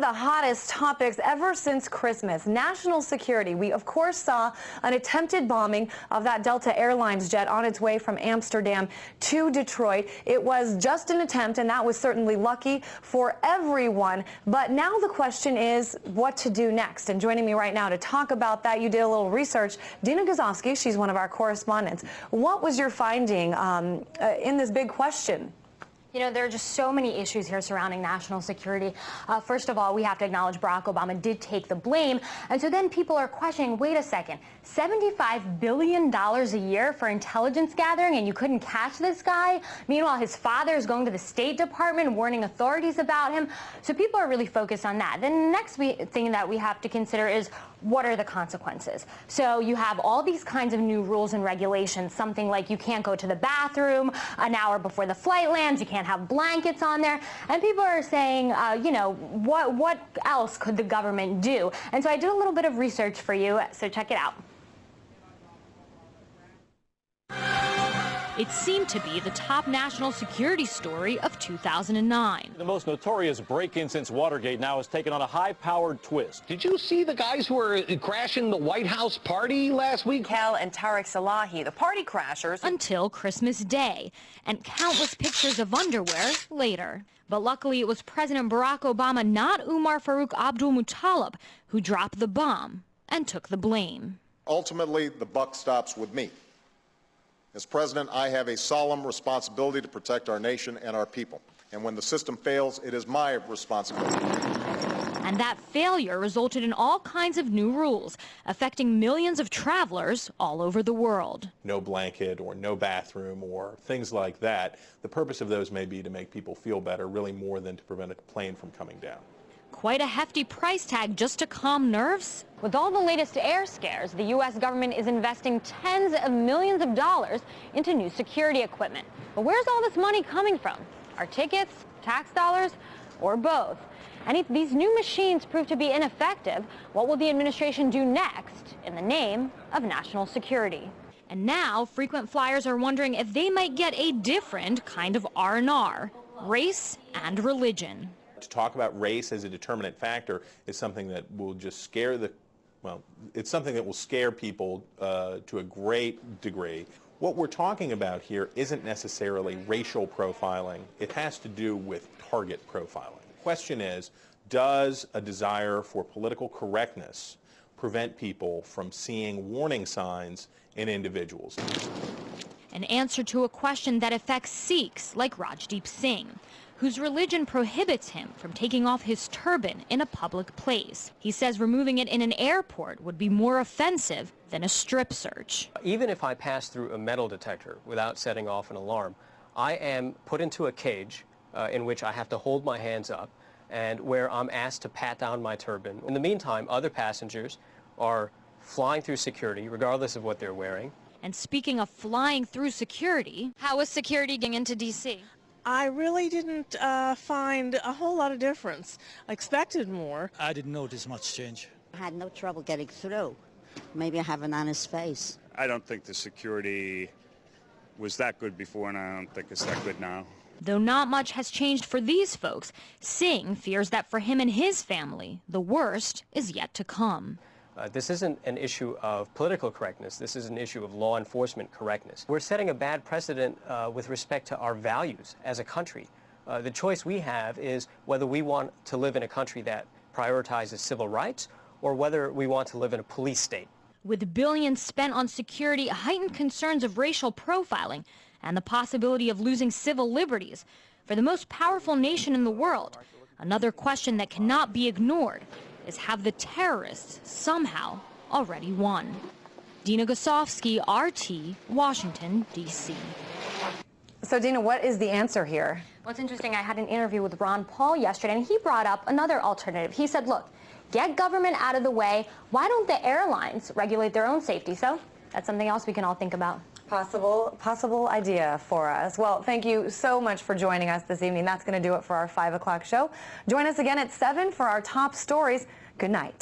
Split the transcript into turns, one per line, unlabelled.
of the hottest topics ever since Christmas, national security. We, of course, saw an attempted bombing of that Delta Airlines jet on its way from Amsterdam to Detroit. It was just an attempt, and that was certainly lucky for everyone. But now the question is what to do next. And joining me right now to talk about that, you did a little research, Dina Guzovsky. She's one of our correspondents. What was your finding in this big question?
You know, there are just so many issues here surrounding national security. First of all, we have to acknowledge Barack Obama did take the blame. And so then people are questioning, wait a second, $75 billion a year for intelligence gathering, and you couldn't catch this guy? Meanwhile, his father is going to the State Department warning authorities about him. So people are really focused on that. The next thing that we have to consider is, what are the consequences? So you have all these kinds of new rules and regulations, something like you can't go to the bathroom an hour before the flight lands, you can't have blankets on there, and people are saying, you know, what else could the government do? And so I did a little bit of research for you, so check it out.
It seemed to be the top national security story of 2009.
The most notorious break-in since Watergate now has taken on a high-powered twist.
Did you see the guys who were crashing the White House party last week?
Kel and Tariq Salahi, the party crashers.
Until Christmas Day, and countless pictures of underwear later. But luckily, it was President Barack Obama, not Umar Farouk Abdul-Muttalib, who dropped the bomb and took the blame.
Ultimately, the buck stops with me. As president, I have a solemn responsibility to protect our nation and our people. And when the system fails, it is my responsibility.
And that failure resulted in all kinds of new rules, affecting millions of travelers all over the world.
No blanket or no bathroom or things like that. The purpose of those may be to make people feel better, really more than to prevent a plane from coming down.
Quite a hefty price tag just to calm nerves.
With all the latest air scares, the U.S. government is investing tens of millions of dollars into new security equipment. But where's all this money coming from? Our tickets, tax dollars, or both? And if these new machines prove to be ineffective, what will the administration do next in the name of national security?
And now frequent flyers are wondering if they might get a different kind of R&R, race and religion.
To talk about race as a determinant factor is something that will just scare it's something that will scare people to a great degree. What we're talking about here isn't necessarily racial profiling. It has to do with target profiling. The question is, does a desire for political correctness prevent people from seeing warning signs in individuals?
An answer to a question that affects Sikhs like Rajdeep Singh, whose religion prohibits him from taking off his turban in a public place. He says removing it in an airport would be more offensive than a strip search.
Even if I pass through a metal detector without setting off an alarm, I am put into a cage in which I have to hold my hands up and where I'm asked to pat down my turban. In the meantime, other passengers are flying through security regardless of what they're wearing.
And speaking of flying through security, how was security getting into D.C.?
I really didn't find a whole lot of difference. I expected more.
I didn't notice much change.
I had no trouble getting through. Maybe I have an honest face.
I don't think the security was that good before, and I don't think it's that good now.
Though not much has changed for these folks, Singh fears that for him and his family, the worst is yet to come.
This isn't an issue of political correctness. This is an issue of law enforcement correctness. We're setting a bad precedent with respect to our values as a country. The choice we have is whether we want to live in a country that prioritizes civil rights or whether we want to live in a police state.
With billions spent on security, heightened concerns of racial profiling, and the possibility of losing civil liberties for the most powerful nation in the world, another question that cannot be ignored is, have the terrorists somehow already won? Dina Guzovsky, RT, Washington, D.C.
So, Dina, what is the answer here?
Well, it's interesting. I had an interview with Ron Paul yesterday, and he brought up another alternative. He said, look, get government out of the way. Why don't the airlines regulate their own safety? So that's something else we can all think about.
Possible idea for us. Well, thank you so much for joining us this evening. That's going to do it for our 5 o'clock show. Join us again at 7 for our top stories. Good night.